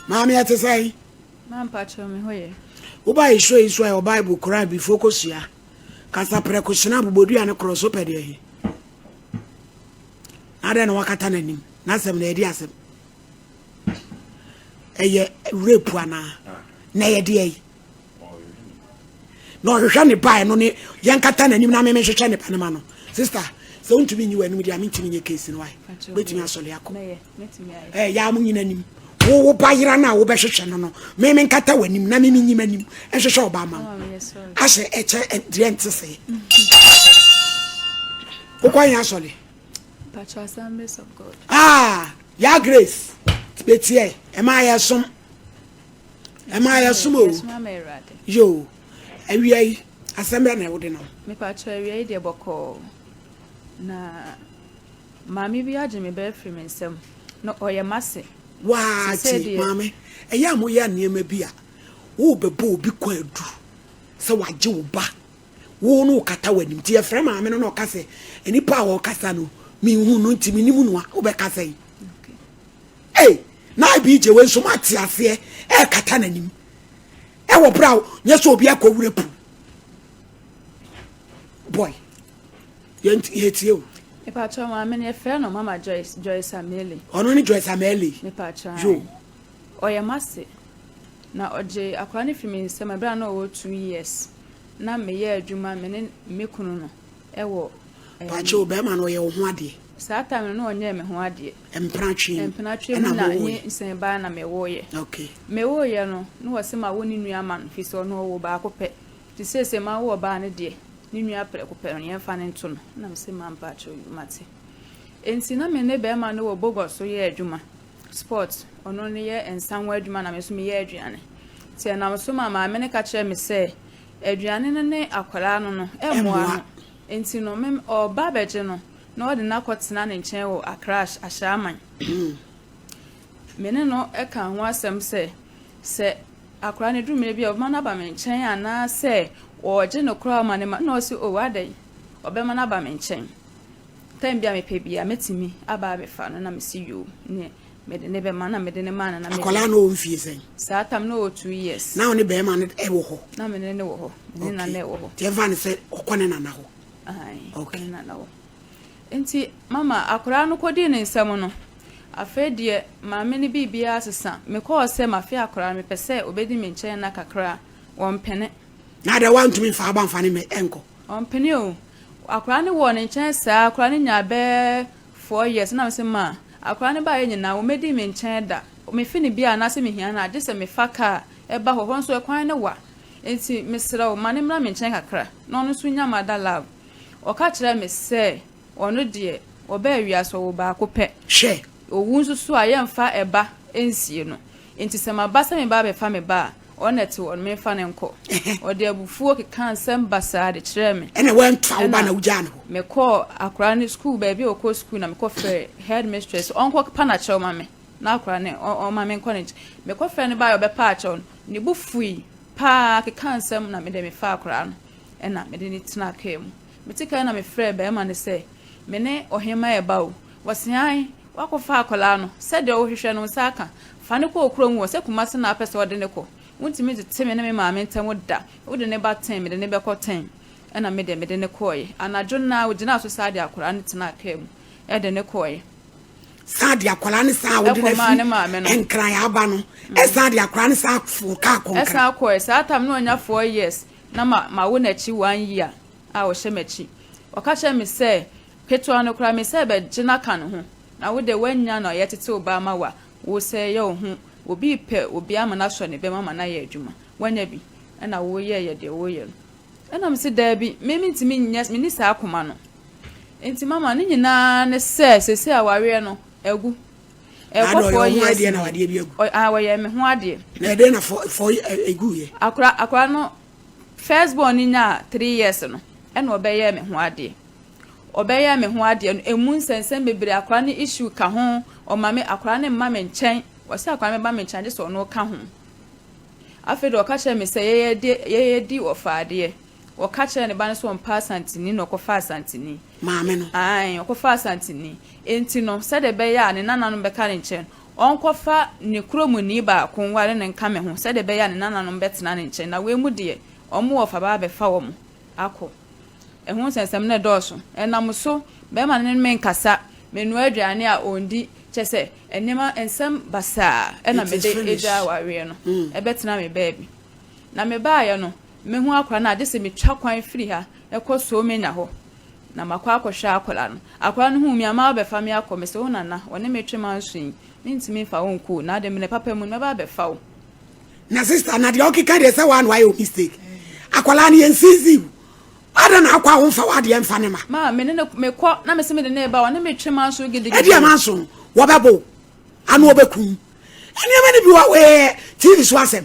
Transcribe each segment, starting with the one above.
Mammy at a say, Man, patch on me, where? Oba show is why Bible cry before Cosia. Casta precautionable body and a cross up at ye. I don't know what I him. Not some ideas. A rape one, nay, dear. No, you shan't buy no young catan and you now may shine a Panamano. Sister, so to be you and with your meeting in your case in why. Waiting us, Soliaco. Eh, Yamun in him. Oh, buy Rana, oh, Bashano. Mammy Cata when him, Nammy Minim, and show Bama. I say, and the answer say. Oh, why, Asoli? Patch assemblies of God. Ah, ya grace. Betty, am I a sum? Am I a sumo? Yo. Ewie assemble na wode no me pa cho ewie de boko na mami bi age me be free me nsem no oye mase wa ti mami eya mo ya niema bi a wo bebo obi kwa adu se waje wo ba wo no kata wanim ti e frɛ mami no ka se enipa wo kasa no mi hu no ntimi nimu no a wo be kasa yi eh na bi je we nso mate ase e kata nanim wo brow nyeso obi akowure pu boy yeti o me pa cho ma me ne fe no mama Joyce Ameli ono ni Joyce Ameli me pa cho jo oya mase na oje akwa ne fi me nsema bra na o 2 years na me ye adwuma me ne me kunu no wo pa cho be ma no ye ho ade saa time no onye me ho ade empratwe na nye nsen ba na me wo ye okay me wo ye no no wose ma woni nua man fi so no wo ba akopɛ ti sese ma wo ba ne de ni nua pere kopɛ no ye fa ne nto no na me se ma mpa cho mate enti na me ne be ma no wo bogo so ye adwuma sport ono ne ye ensanwa adwuma na me so me ye aduane ti na me so ma me ne ka kire me se aduane ne akwara no no emoa no enti no me o ba beje no no de na kwotena ne nchen wo akrash ashaman mene no e kan ho asem se akra ne drum bia o ma na ba me nchen ana se o je no kra ma ne ma no se o wadai obe ma na ba me nchen time bia me pe bia metimi aba be fa no na me si yo ne me de ne be ma na me de ne ma na me akola no mfie sen sa tam no 2 years na oni be ma ne e wo ho na me ne wo ho ne na ne wo ho te van se okone na na ho ai okay na na wo enti mama akura no kodi ne nsam no afedie maame ne bibia asesa me call se mafe akura me pese obedi me nchen na kakra won pene na da want me fa ban fa ne me enko on pene o akura ne won nchen sa akura ne nya be 4 years na me se ma akura ne ba ye nyina wo medi me nchen da me fini bia na se me hia na age se me faka e ba ho nso e kwan ne wa enti me sra o mane mra me nchen kakra no no so nya mada love o ka kire me se ono de oba awiaso wo ba akopɛ hwe owu nso so ayemfa eba ensie no enti se ma ba se me ba be fa me ba onete won me fa ne nko ode abufuo keka nsem basa de kire me ene wan twa wo ba na uja no me call akra ne school ba bi o ko school na me call frɛ headmistress onko pa na chew ma me na akra ne o ma me college me call frɛ ne ba yo be pa chew ne bufui pa keka nsem na me de me fa akra no ena me de ni tena kam me tika na me frɛ ba ma ne se mene ohema eba o wasian wakofa akola no se de ohwehwe no saka fa ne ko okuro mu se kuma se na apese ode ne ko wuntimi de teme ne me maame ntam da wode ne ba 10 me de ne be ko 10 ena me de ne koye anajo na wogina so sade akora ne tena kam e de ne koye sade akora ne sa wode ne fi enkran ya aba no e sade akora ne sa fu ka konkra e sa koye sa tam no nya 4 years na ma wo na chi 1 year a wo hye machi okacha me se petwa no kra me se be gina kan ho na wo de wanya na yetete oba ma wa wo se ye ho obi pe obi ama na so ne be mama na ye adwuma wanya bi na wo ye de wo ye na me se da bi me ntimi nyas me ni sa akoma no enti mama ne nyina ne se aware no egu e ko 4 years na wade bi egu wo ye me ho ade na de na for egu ye akra no first born nya 3 years no na obeye me ho ade obeye me ho ade no emu nsensem bebre akra ne issue ka ho o mame akra ne mama nchen wose akra me ba me nchen je so no ka ho afedo ka che me se ye di ofaade o ka che ne ba ne so mpa santini no ko fa santini mame no ai o ko fa santini enti no se de be ya ne nana no be ka ne nchen onkofa ne kromu ni ba konware ne nka me ho se de be ya ne nananom betena ne nche na we mu de omo ofa ba be fa wo mo akọ ehun sensem ne dọọso enam so be ma ne men kasa menu aduane a ondi chese enema ensem basa ena me de eja wawe no ebetena me baabi na me baaye no me hu akora na ade se me twa kwan firi ha ekoso menya ho na makwa akohwa akola no akora no hu mi ama be fa me akọ me se ho nana woni me twema nsuin ntimi fa wonku na ade me ne papa mu me ba be fa wo na sister na de okika de se one why mistake akola na yensizi ada na akwa won fa wade emfa ne ma me ne me kọ na me se me de ne ba woni me twema nsu gidigidi ade amanso wo bebo anu obekum ene ma ne bi wa we TV so asem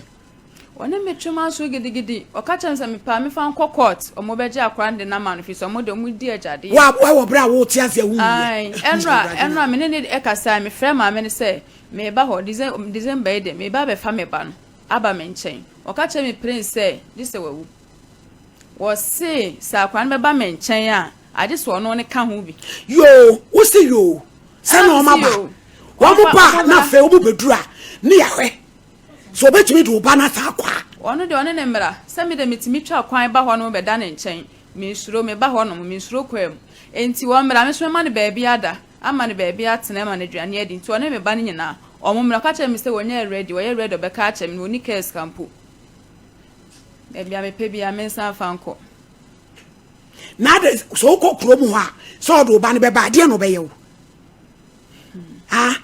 woni me twema nsu gidigidi okacha nsa me pa me fa nko court omo beje akwa de na man fi so mo de mu di ajade wa bra wo ti ase wu ai enra me ne ekasa me frɛ ma me ne se me ba ho December de me ba be fa me ba no aba me nchen okacha me prince say this wawu wo se sa akwa no be ba me nchen a ade so no ne ka ho bi yo wo se yo se no ma ba wo mo pa na fe wo bedura ne ya hwe so betimi do ba na ta kwa ono de one ne mra se me de mitimi twa kwan ba ho no be da ne nchen me suro me ba ho no me suro kwam enti wo mra me so ma ne ba bi ada ama ne ba bi atena ma ne duane adi enti one me ba ne nyina omo mra ka che me se wonye ready wo ye ready be ka che me oni case campo e bia me pe bia me san fanko na de so ko kromu ha so do ba ne be ba de no be ye wo ah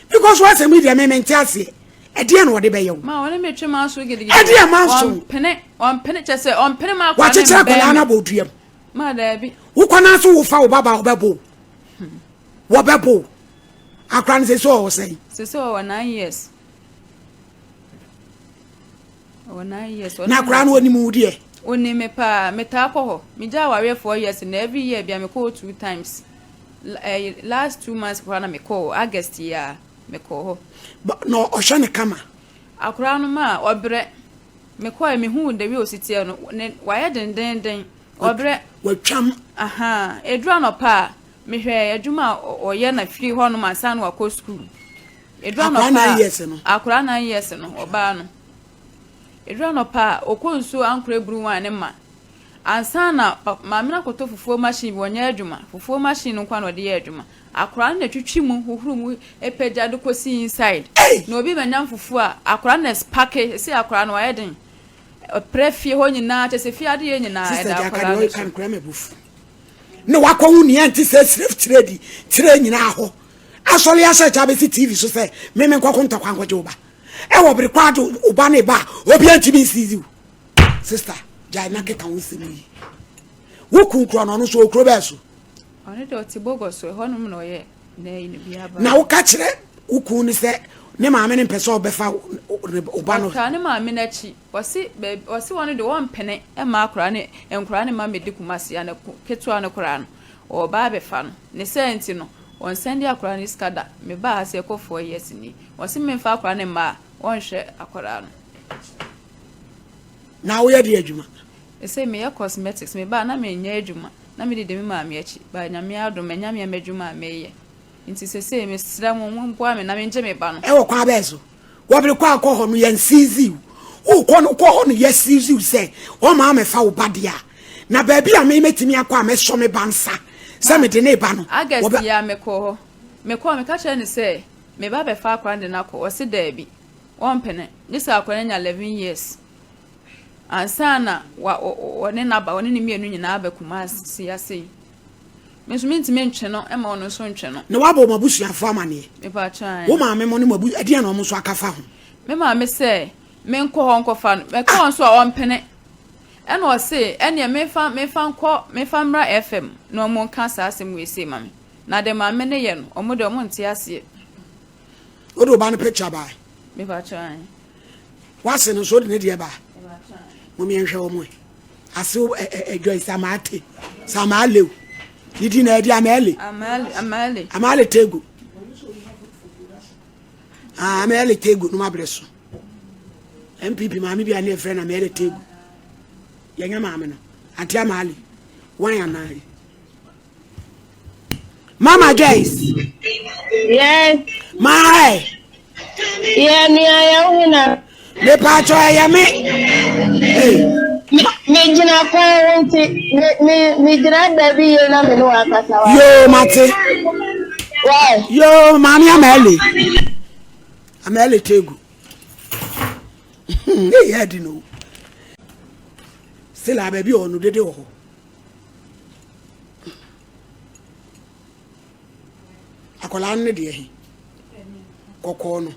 because what me de me mentiase e de no de be ye wo ma wona me twema so gidigidi e de manso on pene che se on pene ma kwa che che ko na boduam ma da bi wo kwana so wo fa wo baba wo bebo wo bebo akran se so wo say se so 9 years o 9 years na kran woni mu de oni me pa meta akọ mi ja ware 4 years na every year bia me call 2 times last 2 months kwa na me call August year me call no ohwe ne kama akora no ma obre me call me hu de we ositie no waye den obre watwam aha edura no pa me hwe adwuma oye na firi ho no ma san wa ko school edura no pa akora na yes no oba no edura no pa okonso ankora buru wan ne ma ansana ma me na koto fufuo machine wonya adwuma fufuo machine no kwa no de adwuma akora na twitwi mu hohuru mu epeja do kosi inside na obi manya fufuo a akora na spake si akora no waye den prefie ho nyina chese fie ade nyina da akora no kan kra me bufu ne wakọ hu ni anti se sref trade tire nyina ho asole ya search abesi TV so say me nkọ ntakwa nkọje oba e wo bere kwado oba ne ba obi anti bi sizi sister jai na ke kan wisi mi wo kun kro no so okro be so oni de otibogo so ho no no ye na yin bia ba na wo ka kire wo kun ni se ne maame ne pese obefa oba no ka ne maame na chi wasi woni de won pene e ma akora ne enkora ne ma medikumase ya ne ketua ne kora no oba be fa no ne senti no on sendi akora ne skada me ba ha se ko 4 years ni wasi me fa akora ne ma on hwe akora no na wo ye de adwuma e say me cosmetics me ba na me nya adwuma na me de me maame achi ba nyame ado me nyame adwuma me ye nti se me sra mo mpo me na me nje me ba no e wo kwa be so wo bere kwa akọ ho no ye nsizi wo ko no ko ho no ye sizi se wo ma me fa wo ba dia na ba bi a me metimi akọ a me so me bansa se me de ne ba no August ya me ko me ka che ne se me ba be fa akwa de na ko o se da bi won pene ni sa akwa nya 11 years ansana wa ne na ba woni ni mienu nyina ba kuma siase mesumenti mentwe no e ma ono so ntwe no na wabo mabusu afo amane me pa chan wo ma me mo ne mabu ade na omo so akafa ho me ma me se me nko ho nkofa no me ko so a ompene e na o se ene me fa mra FM no mo nka asem we se ma me na de ma me ne ye no omo de omo nte ase o do ba no picture ba me pa chan wase no so de ne de ba me pa chan mo mi enhwe omo ase ejo isamate samalew Didi na edi amale tego amale tego no mabreso MPP maami bi ane friend amale tego yenya maami no ati amale wan ya nari Mama Joyce. Yes. My. Yeah, me I am. The patch I am. Me jina kwa me jina baby na me no akasa wa. Yo mate. Why? Yo mami ameli. Ameli tegu. Hey head no. Still a baby onu dede wo. Akola ne de hi. Kokko no.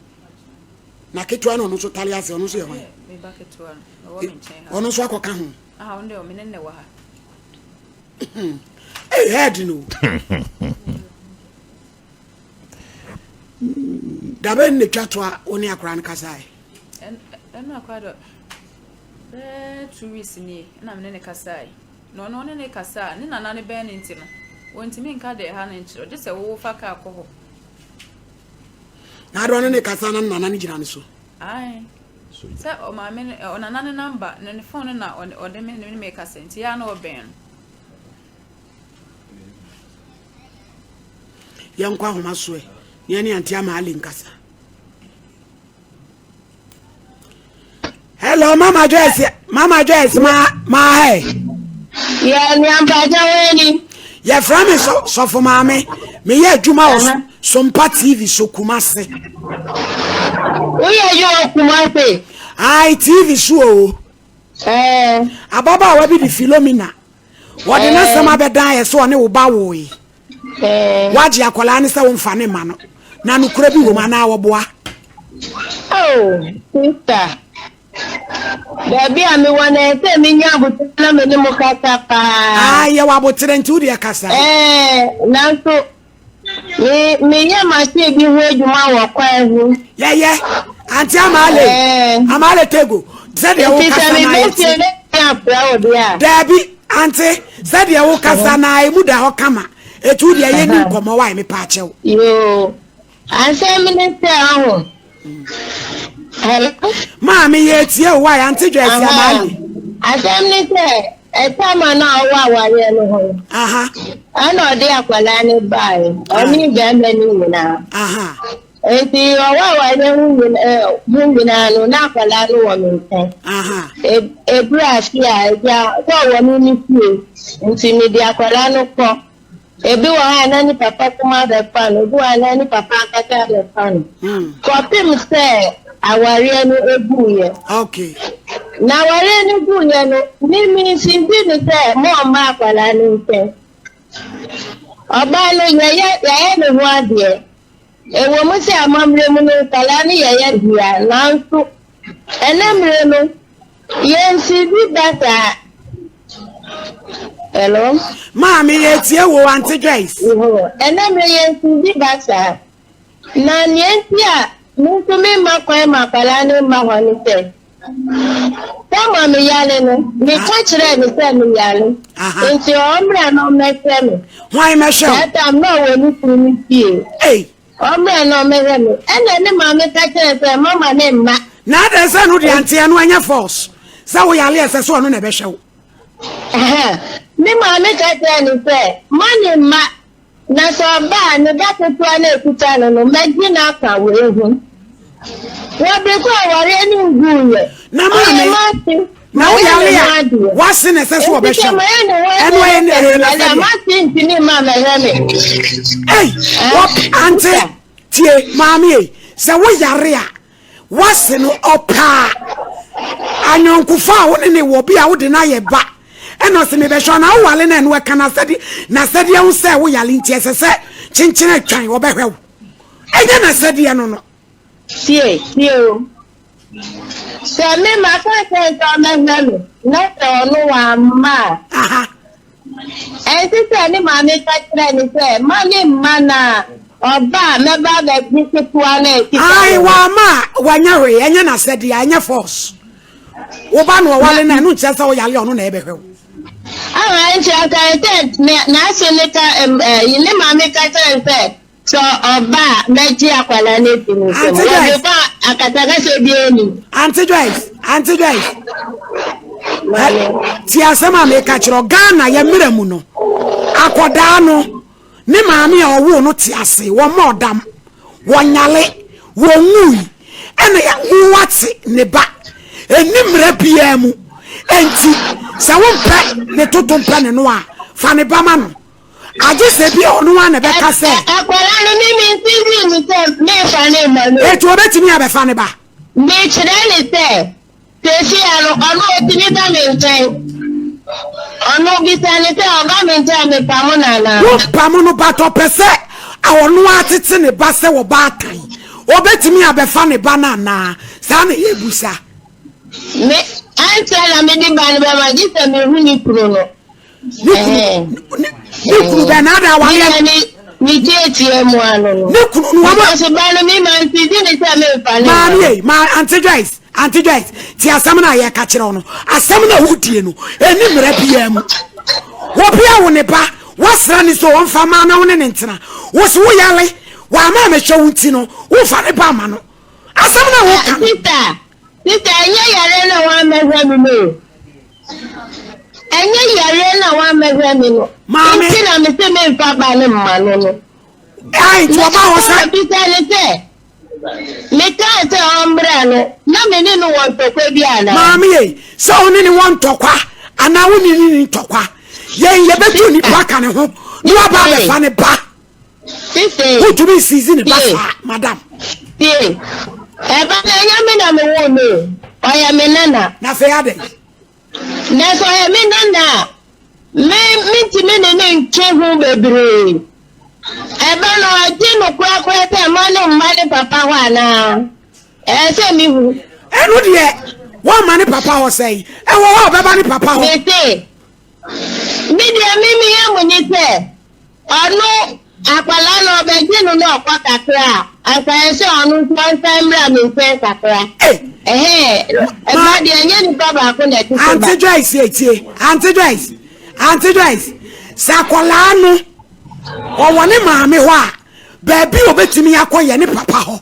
Na ketwa no so tali ase ono so ye ho. Me ba ketwa no. Wo me nchen ha. Ono so akoka ho. Ah, onde o me ne wa ha. Hey head no. Dabe ne twatwa oni akora nkasai. Enu akwa do 2 weeks ni na me ne kasai. No ne kasa ni nana ne be ne nti no. Wontimi nka de ha ne nchiro. Je se wo fa ka akọ. Na do ne kasa na nana ne gina ne so. Ai. Se o ma me o nana ne number ne phone na o de me kasa nti ya na o ben. Yankwa homa so e. Ni anti ama ali nkasa. Hello Mama Joyce. Mama Joyce ma hey. Yeah, ni ambaja weni. Ya frame so for mama. Me ye adwuma o SOMPA TV so Kumase. Oye yo Kumase. Ai TV so o. Ababa wa bi di Philomena. Wo de na sama bedan ye so ne wo ba wo yi. Waje akola ne se wo mfa ne ma no. Na no kura bi wo ma na wo boa. Oh, sister. Baby, I'm one and say me nyabu na me ne mukata pa. Ah, ye wa botere nti udi akasa. Na so me nya ma se bi ho adwuma wo kwa hu. Ye anti amale tego. Said ye wo kasa na. Dabi anti said ye wo kasa na e mu da ho kama. Etu udi ye ni nkomo wa me pa chew. Yo. Anse me ne se aho. Hello. Mami ye tie why anti Joyce amali. Assembly say e time na wa ware no ho. Aha. Ana de akwala ne bai. Oni be me ni na. Aha. Enti wa ware hu na no na akwala no wo me nten. Aha. E brass ya ja so wo ni fie. Nti me de akwala no ko. Ebi wa na ni papa kuma de pan, obi wa na ni papa akata de pan. Ko pim say aware no ebuye. Okay. Na aware no ebuye no ni mi simbi ni say mo ma akwala ni nte. Oba no ye no ho ade. Ewo mo say amamre mu no kala ni ye dia na nso. Enemre no ye simbi data. Hello. Mami ye tie wo anti Joyce. Enemre ye simbi data. Na nientia Mutu me makwa makala ni mahwa ni se. Tama mi yale no. Mi kachire mi se mi yale. Nti omre no mese mi. Why me show? Ata no we ni kuni pie. Hey. Omre no mese mi. Ene ni mama kachire se mama ne ma. Na de se no de anti anu anya force. Sa wo yale ese so no na be hwe. Mi mama kachire ni se mani ma. Na so ba ne da tetua na ekuta no magi na aka we hu. Wa be ko aware ni nguye. Na mama na wo yale wase ne se so be hwe. Eno ye ne ma tin tin mama he me. Hey, what auntie tie mami se wo yare a wase no opa. Anyonkufa wo ne wo bia wo de na ye ba. Eno se me be sho na wo wale na eno ka na sedi hu se wo yale ntie se chinchine twan wo be hwe wo. Enya na sedi no no. Sie o. Se me ma ka se to me me na to no wa ma. Aha. Enti se ni ma me ka kire ni se ma ni ma na oba me ba be bisipu ana eti. Ai wa ma wanya hwe enya na sedi anya force. Wo ba no wale na enu nche se wo yale ono na ebe hwe wo. Awa nche aka ete na asoleka yile ma me ka kire se so oba meji akwala na eti ni se. Wo ba akataka se bi eni. Auntie Joyce. Ti asema me ka kire Ghana ye mmeremu no. Akoda no ne maame a owo no te ase wo modam wo nyale wo ngui ene ya wate ne ba enimra bia mu enti sa wo mpa ne totompa ne no a fa ne ba ma no aje se bia ono a ne be ka se akwara no mi ntizi mi se me fa ne ma no etu obetimi a be fa ne ba me kire ne se tesi ano ono otimi ba me nten ono bi se ne se oga me nten me pamo na na wo pamo no ba to pese a ono atete ne ba se wo ba tan obetimi a be fa ne ba na na sa ne yebusa me antela me di ba ne ba ma ji se me hu ni pro no ni kunu be na da wa ni tie mu ano ni kunu no wa so ba no mi man ti di ne se me fa ne ma anti Joyce ti asam na ye ka kire no asam na wudie no eni mra bia mu wo bia wo ne ba wasra ni so won fa ma na wo ne ntena wo so wo yale wa ma me hwe wunti no wo fa ne ba ma no asam na wo ka sita enye yare na wa mehwe mi no enye yare na wa mehwe mi no maame ti na me se me fa ba ne ma no ai to ba wo sa sita le se me ka se ombra no na me ni no won tokwa bi ana maame ye so oni ni won tokwa ana wo ni tokwa ye betu ni pa ka ne ho ni wa ba be fa ne ba sita who to be season ba madam eba na nya me na me wo no oya me nana na fe ade na so oya me nana me ti me ne nke hu bebre eba no ati no kwa te ma no mma papa ho ana se mi hu enu de wo ma ne papa ho sei e wo be ba ne papa ho me se mi de mi ya mo ni se onu akwala no be ji no no kwa kakra anka se onu twa mi se kakra ma de anya ni baba ko na ti Auntie Joyce etie Auntie Joyce sakwala no o ne maame ho a ba bi obetimi akoye ne papa ho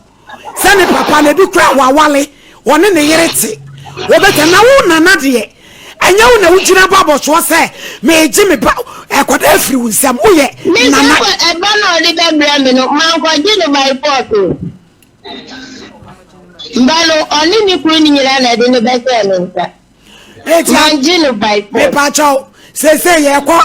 se ne papa na bi kra wawale wone ne yerete obeta na wo nana de anya wo na wujina babo so se meji me ba ekoda afiri wunsam uye nana e ba na odi be bra me no man ko ji no my port mbalo oni ni kru ni nyira na de no be se no nta man ji no by port me pa chaw se ye ko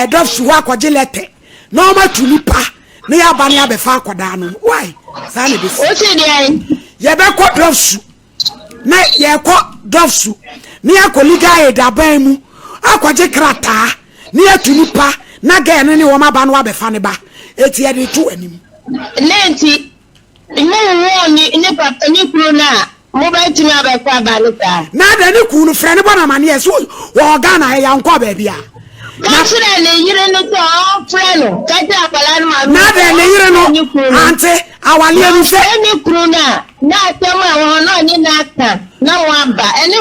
dof su akwaje lete no ma tuni pa ne ya ba ne abefa akoda no why sa ne be o se de ai ye be ko dof su na ye ko dof su ni akoliga edaban mu akwaje krata ni atuni pa na ga ne wo ma ba no abefa ne ba eti ye de tu anim lenti mo wo ni papa ni kru na mo ba timi abefa ba ne ta na da ni ku no frɛ ne bona ma ne so wo ga na ya nkɔ ba bia na frɛ ne yire no to frɛ no ka ta akala no ma na da ne yire no ante awale anu se ni kru na atem a wo no ni na aka na wo aba eni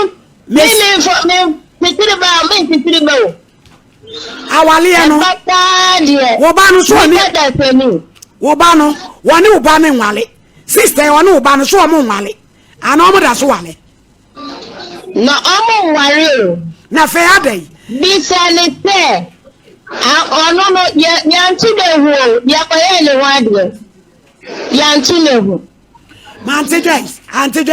me titiri ba o awale anu wo ba no so ni wo ba no woni wo ba me nwale sister woni wo ba no so mo nwale ana mo da so wale na omo nware na fe adai bisale te ono no yantu de ho ya ko ele wade yantu le ho Auntie Joyce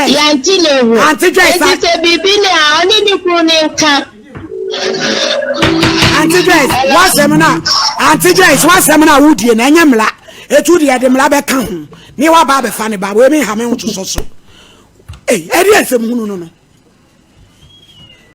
yantu le ho Auntie Joyce se bibi le oni ni ku ni nka Auntie Joyce Auntie Joyce wasemna wudie na nyemla etu de de mla be ka ho ni wa ba be fa ne ba we mi ha me ho so edi asem hunu no